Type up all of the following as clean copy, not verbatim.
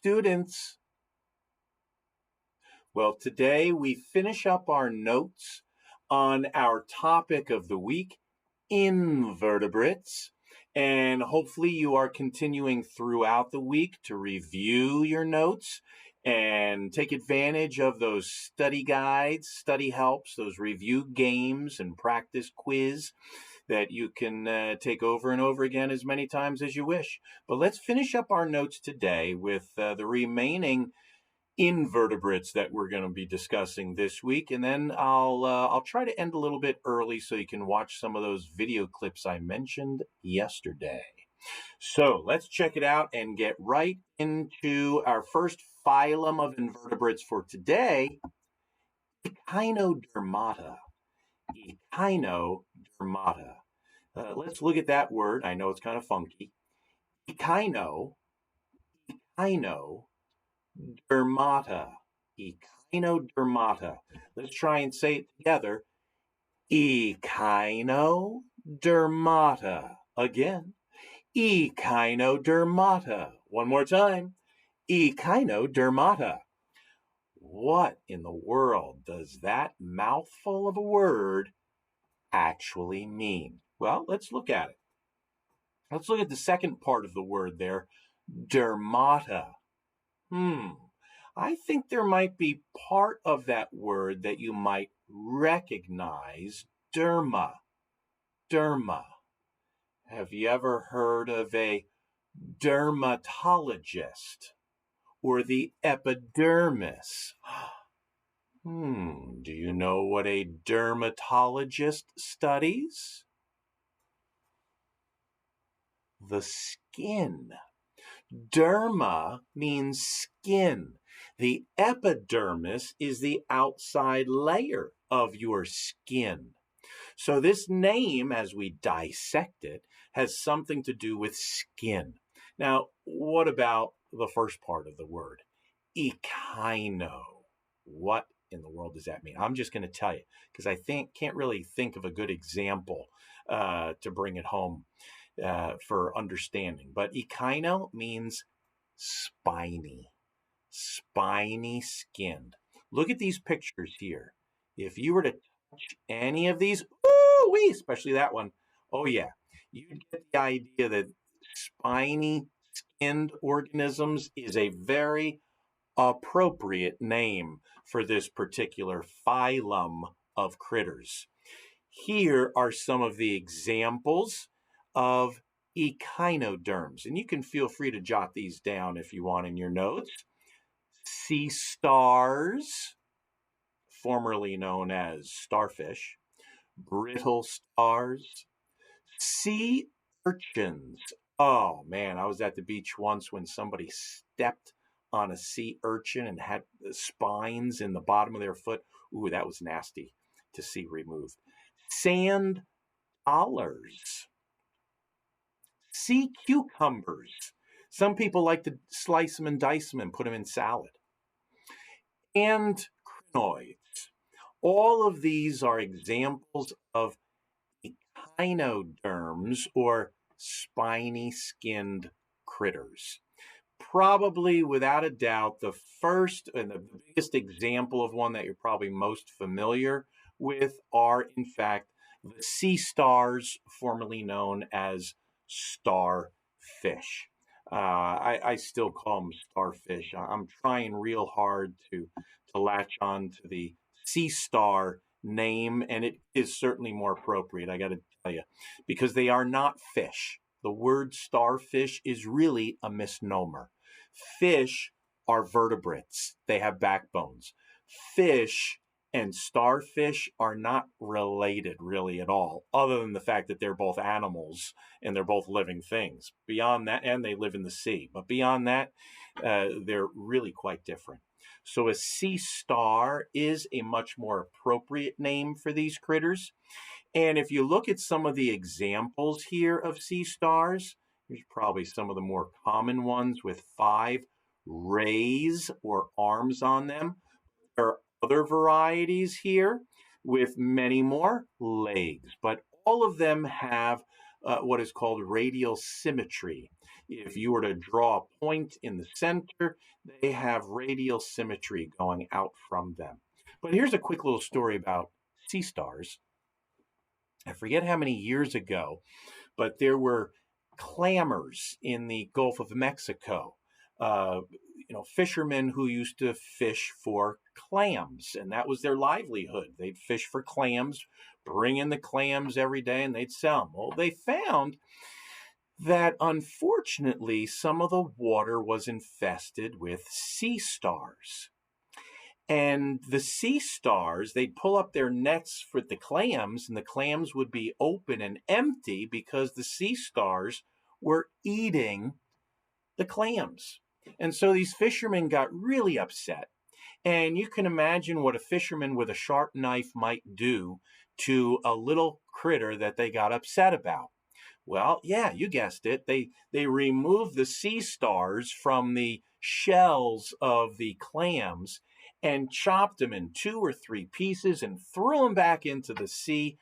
students. Well, today we finish up our notes on our topic of the week, invertebrates. And hopefully you are continuing throughout the week to review your notes and take advantage of those study guides, study helps, those review games and practice quiz that you can take over and over again as many times as you wish. But let's finish up our notes today with the remaining invertebrates that we're going to be discussing this week, and then I'll try to end a little bit early so you can watch some of those video clips I mentioned yesterday. So let's check it out and get right into our first phylum of invertebrates for today, Echinodermata. Echinodermata. Let's look at that word. I know it's kind of funky. Echinodermata. Echinodermata. Let's try and say it together. Echinodermata. Again. Echinodermata. One more time. Echinodermata. What in the world does that mouthful of a word actually mean? Well, let's look at it. Let's look at the second part of the word there, dermata. I think there might be part of that word that you might recognize, derma. Derma. Have you ever heard of a dermatologist or the epidermis? Do you know what a dermatologist studies? The skin. Derma means skin. The epidermis is the outside layer of your skin. So this name, as we dissect it, has something to do with skin. Now, what about the first part of the word? Echino. What in the world does that mean? I'm just going to tell you because I can't really think of a good example to bring it home for understanding. But echino means spiny, spiny skinned. Look at these pictures here. If you were to touch any of these, ooh-wee, especially that one, oh yeah, you'd get the idea that spiny skinned organisms is a very appropriate name for this particular phylum of critters. Here are some of the examples of echinoderms, and you can feel free to jot these down if you want in your notes. Seastars, formerly known as starfish, brittle stars, sea urchins. Oh man, I was at the beach once when somebody stepped on a sea urchin and had spines in the bottom of their foot. Ooh, that was nasty to see removed. Sand dollars, sea cucumbers. Some people like to slice them and dice them and put them in salad. And crinoids. All of these are examples of echinoderms or spiny skinned critters. Probably without a doubt, the first and the biggest example of one that you're probably most familiar with are, in fact, the seastars, formerly known as starfish. I still call them starfish. I'm trying real hard to latch on to the sea star name, and it is certainly more appropriate, I got to tell you, because they are not fish. The word starfish is really a misnomer. Fish are vertebrates. They have backbones. Fish and starfish are not related really at all, other than the fact that they're both animals and they're both living things. Beyond that, and they live in the sea. But beyond that, they're really quite different. So a sea star is a much more appropriate name for these critters. And if you look at some of the examples here of sea stars, here's probably some of the more common ones with 5 rays or arms on them. There are other varieties here with many more legs, but all of them have what is called radial symmetry. If you were to draw a point in the center, they have radial symmetry going out from them. But here's a quick little story about sea stars. I forget how many years ago, but there were clammers in the Gulf of Mexico. Uh, Fishermen who used to fish for clams, and that was their livelihood. They'd fish for clams, bring in the clams every day, and they'd sell them. Well, they found that unfortunately some of the water was infested with sea stars. And the sea stars, they'd pull up their nets for the clams, and the clams would be open and empty because the sea stars were eating the clams. And so these fishermen got really upset. And you can imagine what a fisherman with a sharp knife might do to a little critter that they got upset about. Well, yeah, you guessed it. They removed the sea stars from the shells of the clams and chopped them in 2 or 3 pieces and threw them back into the sea,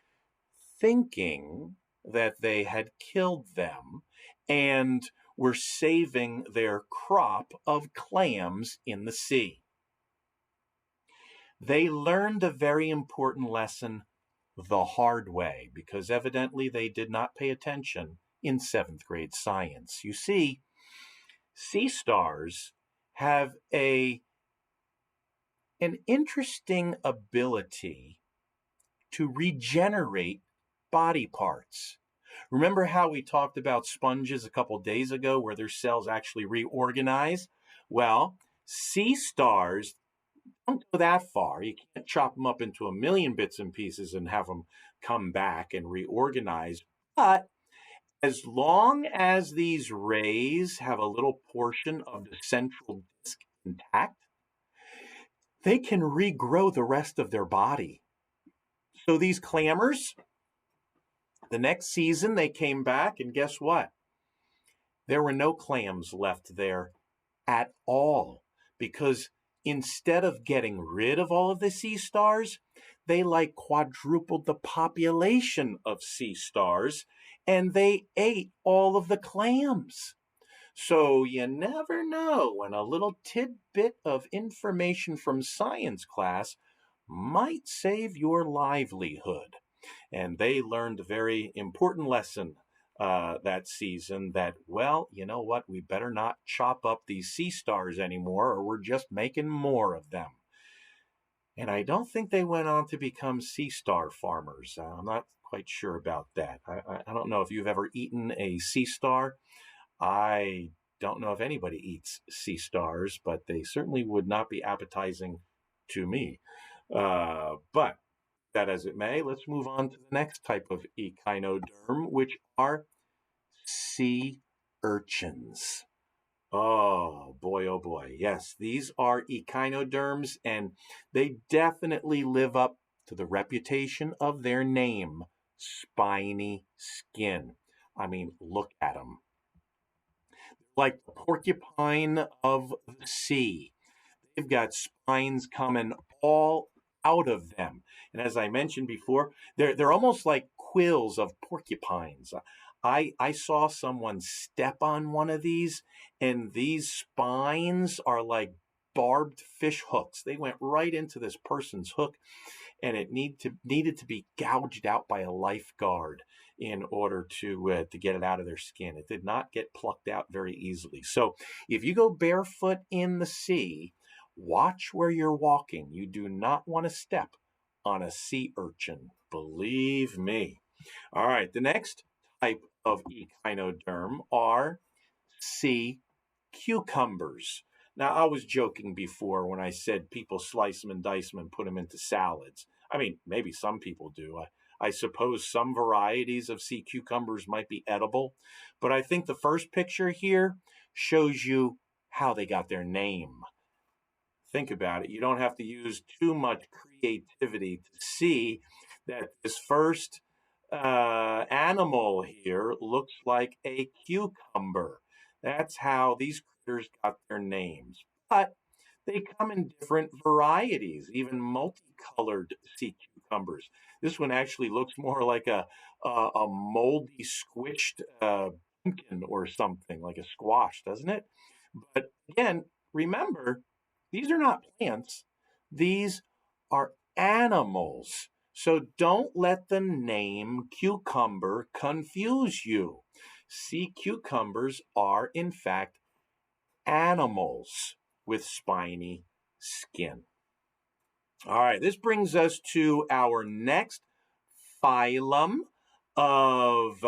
thinking that they had killed them and were saving their crop of clams in the sea. They learned a very important lesson the hard way because evidently they did not pay attention in 7th grade science. You see, sea stars have an interesting ability to regenerate body parts. Remember how we talked about sponges a couple days ago where their cells actually reorganize? Well, sea stars don't go that far. You can't chop them up into a million bits and pieces and have them come back and reorganize. But as long as these rays have a little portion of the central disc intact, they can regrow the rest of their body. So these clammers, the next season they came back, and guess what? There were no clams left there at all because instead of getting rid of all of the sea stars, they like quadrupled the population of sea stars and they ate all of the clams. So you never know when a little tidbit of information from science class might save your livelihood. And they learned a very important lesson that season that, well, you know what? We better not chop up these sea stars anymore or we're just making more of them. And I don't think they went on to become sea star farmers. I'm not quite sure about that. I don't know if you've ever eaten a sea star. I don't know if anybody eats sea stars, but they certainly would not be appetizing to me. But that as it may, let's move on to the next type of echinoderm, which are sea urchins. Oh boy, oh boy. Yes, these are echinoderms, and they definitely live up to the reputation of their name, spiny skin. I mean, look at them. Like the porcupine of the sea. They've got spines coming all out of them. And as I mentioned before, they're almost like quills of porcupines. I saw someone step on one of these, and these spines are like barbed fish hooks. They went right into this person's hook, and it needed to be gouged out by a lifeguard in order to get it out of their skin. It did not get plucked out very easily. So if you go barefoot in the sea, watch where you're walking. You do not want to step on a sea urchin. Believe me. All right, the next type of echinoderm are sea cucumbers. Now, I was joking before when I said people slice them and dice them and put them into salads. I mean, maybe some people do. I suppose some varieties of sea cucumbers might be edible, but I think the first picture here shows you how they got their name. Think about it. You don't have to use too much creativity to see that this first animal here looks like a cucumber. That's how these critters got their names. But they come in different varieties, even multicolored sea cucumbers. This one actually looks more like a moldy, squished pumpkin or something, like a squash, doesn't it? But again, remember, these are not plants. These are animals. So don't let the name cucumber confuse you. Sea cucumbers are, in fact, animals with spiny skin. All right, this brings us to our next phylum of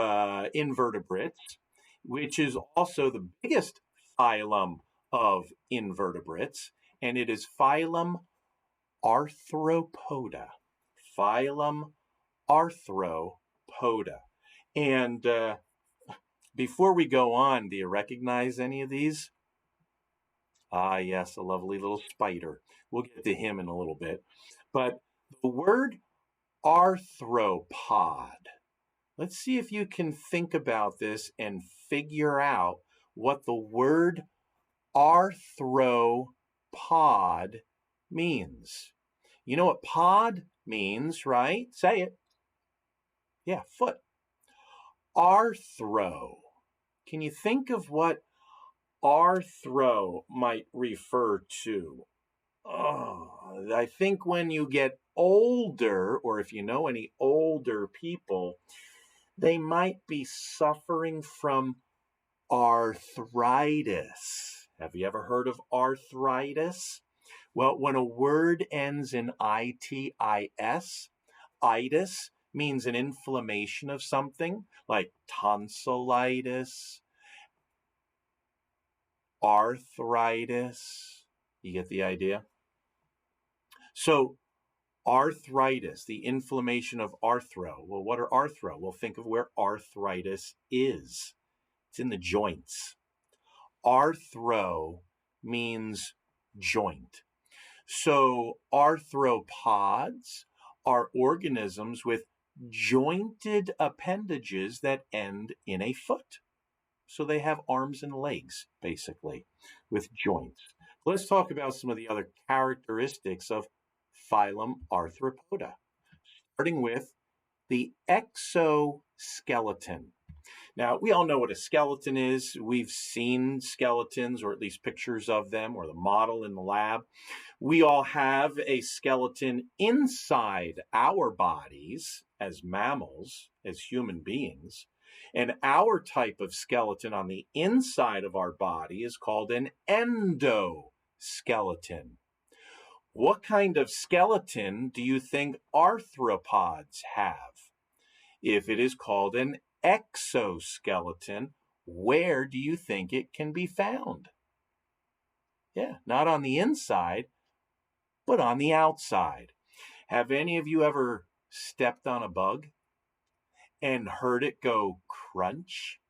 invertebrates, which is also the biggest phylum of invertebrates, and it is phylum Arthropoda. Phylum Arthropoda. And before we go on, do you recognize any of these? Ah, yes, a lovely little spider. We'll get to him in a little bit. But the word arthropod, let's see if you can think about this and figure out what the word arthropod means. You know what pod means, right? Say it. Yeah, foot. Arthro. Can you think of what arthro might refer to? Oh, I think when you get older, or if you know any older people, they might be suffering from arthritis. Have you ever heard of arthritis? Well, when a word ends in itis, itis means an inflammation of something like tonsillitis, arthritis. You get the idea? So, arthritis, the inflammation of arthro. Well, what are arthro? Well, think of where arthritis is. It's in the joints. Arthro means joint. So arthropods are organisms with jointed appendages that end in a foot. So they have arms and legs, basically, with joints. Let's talk about some of the other characteristics of phylum Arthropoda, starting with the exoskeleton. Now, we all know what a skeleton is. We've seen skeletons, or at least pictures of them, or the model in the lab. We all have a skeleton inside our bodies as mammals, as human beings. And our type of skeleton on the inside of our body is called an endoskeleton. What kind of skeleton do you think arthropods have? If it is called an exoskeleton, where do you think it can be found? Yeah, not on the inside, but on the outside. Have any of you ever stepped on a bug and heard it go crunch?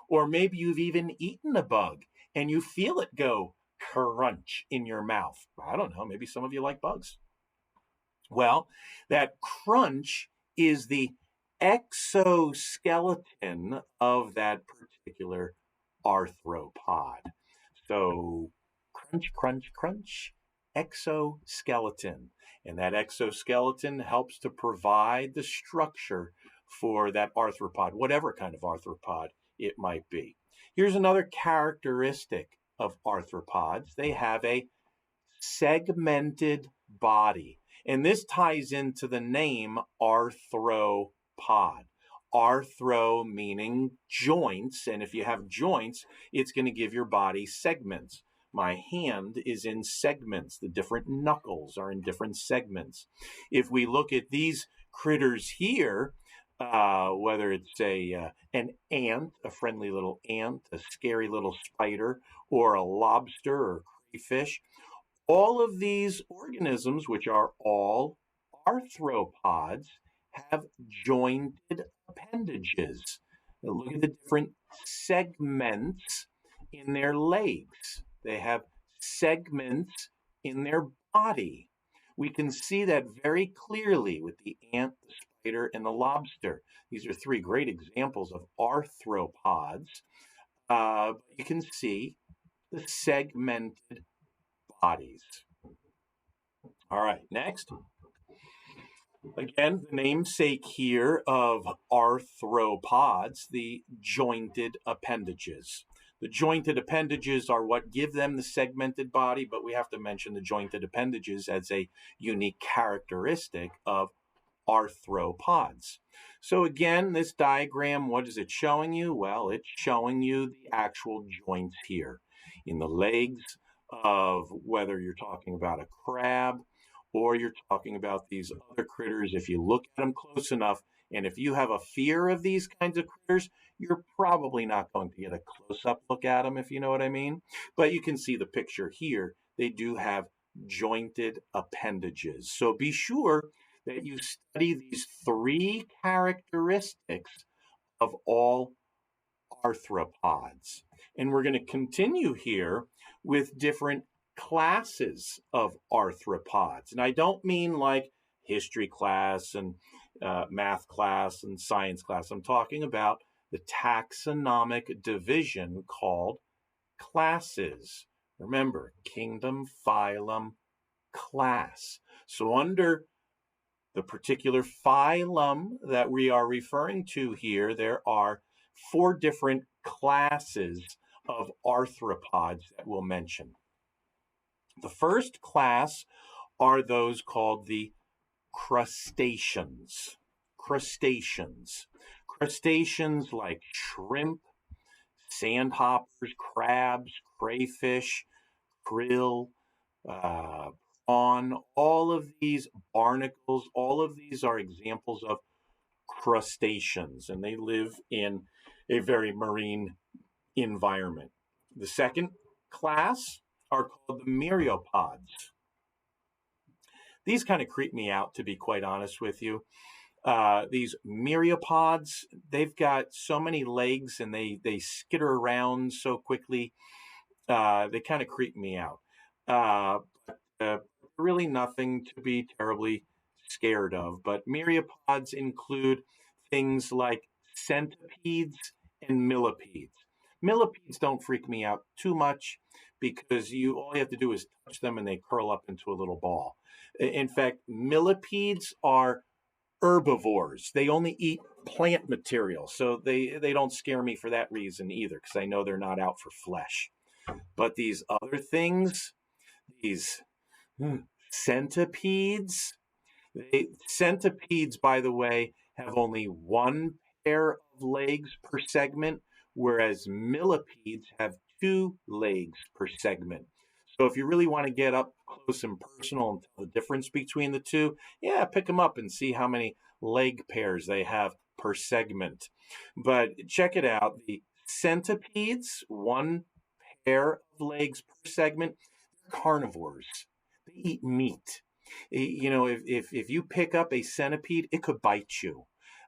Or maybe you've even eaten a bug and you feel it go crunch in your mouth. I don't know, maybe some of you like bugs. Well, that crunch is the exoskeleton of that particular arthropod. So, crunch, crunch, crunch, exoskeleton. And that exoskeleton helps to provide the structure for that arthropod, whatever kind of arthropod it might be. Here's another characteristic of arthropods. They have a segmented body. And this ties into the name arthropod. Arthro meaning joints. And if you have joints, it's going to give your body segments. My hand is in segments. The different knuckles are in different segments. If we look at these critters here, whether it's an ant, a friendly little ant, a scary little spider, or a lobster or crayfish, all of these organisms, which are all arthropods, have jointed appendages. Now look at the different segments in their legs. They have segments in their body. We can see that very clearly with the ant, the spider, and the lobster. These are three great examples of arthropods. You can see the segmented bodies. All right, next. Again, the namesake here of arthropods, the jointed appendages. The jointed appendages are what give them the segmented body, but we have to mention the jointed appendages as a unique characteristic of arthropods. So again, this diagram, what is it showing you? Well, it's showing you the actual joints here in the legs of whether you're talking about a crab or you're talking about these other critters. If you look at them close enough, and if you have a fear of these kinds of critters, you're probably not going to get a close-up look at them, if you know what I mean. But you can see the picture here. They do have jointed appendages. So be sure that you study these three characteristics of all arthropods. And we're going to continue here with different classes of arthropods. And I don't mean like history class and math class and science class. I'm talking about the taxonomic division called classes. Remember, kingdom, phylum, class. So under the particular phylum that we are referring to here, there are 4 different classes of arthropods that we'll mention. The first class are those called the crustaceans. Crustaceans. Crustaceans like shrimp, sandhoppers, crabs, crayfish, krill, prawn, all of these barnacles, all of these are examples of crustaceans, and they live in a very marine environment. The second class are called the Myriapods. These kind of creep me out, to be quite honest with you. These Myriapods, they've got so many legs and they skitter around so quickly. They kind of creep me out. Really nothing to be terribly scared of. But myriapods include things like centipedes and millipedes. Millipedes don't freak me out too much because all you have to do is touch them and they curl up into a little ball. In fact, millipedes are herbivores. They only eat plant material, so they don't scare me for that reason either, because I know they're not out for flesh. But these other things, these centipedes, centipedes, by the way, have only one pair of legs per segment, whereas millipedes have 2 legs per segment. So if you really want to get up close and personal and tell the difference between the two, yeah, pick them up and see how many leg pairs they have per segment. But check it out. The centipedes, 1 pair of legs per segment, they're carnivores. They eat meat. You know, if you pick up a centipede, it could bite you.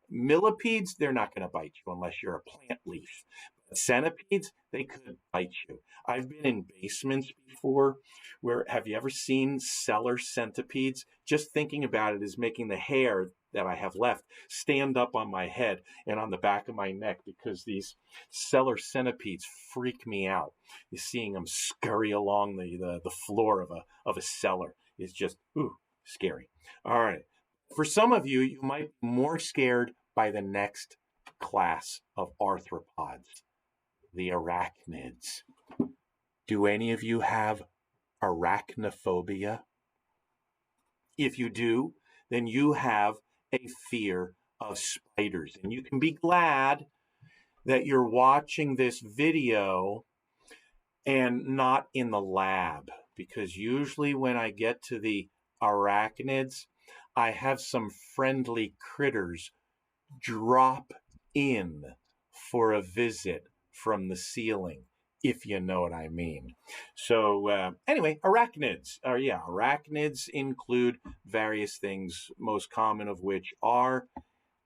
Millipedes, they're not going to bite you unless you're a plant leaf. But centipedes, they could bite you. I've been in basements before where, have you ever seen cellar centipedes? Just thinking about it is making the hair that I have left stand up on my head and on the back of my neck, because these cellar centipedes freak me out. You're seeing them scurry along the floor of a cellar is just, scary. All right. For some of you, you might be more scared by the next class of arthropods, the arachnids. Do any of you have arachnophobia? If you do, then you have a fear of spiders. And you can be glad that you're watching this video and not in the lab, because usually when I get to the arachnids, I have some friendly critters drop in for a visit from the ceiling, if you know what I mean. So anyway, arachnids. Arachnids include various things, most common of which are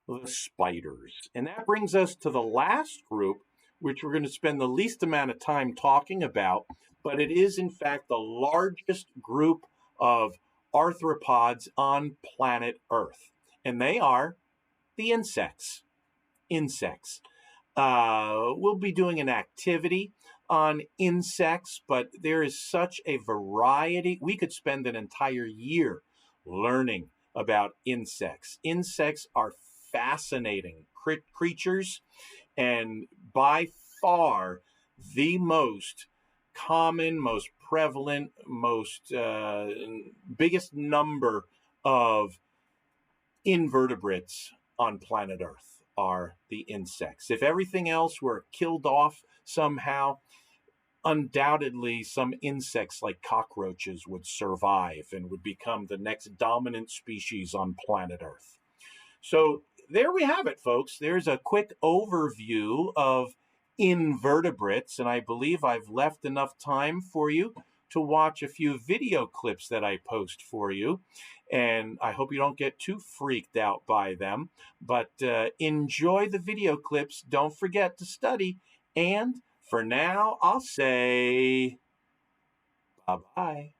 the spiders. And that brings us to the last group, which we're going to spend the least amount of time talking about, but it is in fact the largest group of arthropods on planet Earth. And they are the insects. Insects. We'll be doing an activity on insects, but there is such a variety. We could spend an entire year learning about insects. Insects are fascinating creatures, and by far the most common, most prevalent, most biggest number of invertebrates on planet Earth are the insects. If everything else were killed off somehow, undoubtedly some insects like cockroaches would survive and would become the next dominant species on planet Earth. So there we have it, folks. There's a quick overview of invertebrates, and I believe I've left enough time for you to watch a few video clips that I post for you. And I hope you don't get too freaked out by them, but enjoy the video clips. Don't forget to study. And for now, I'll say bye-bye.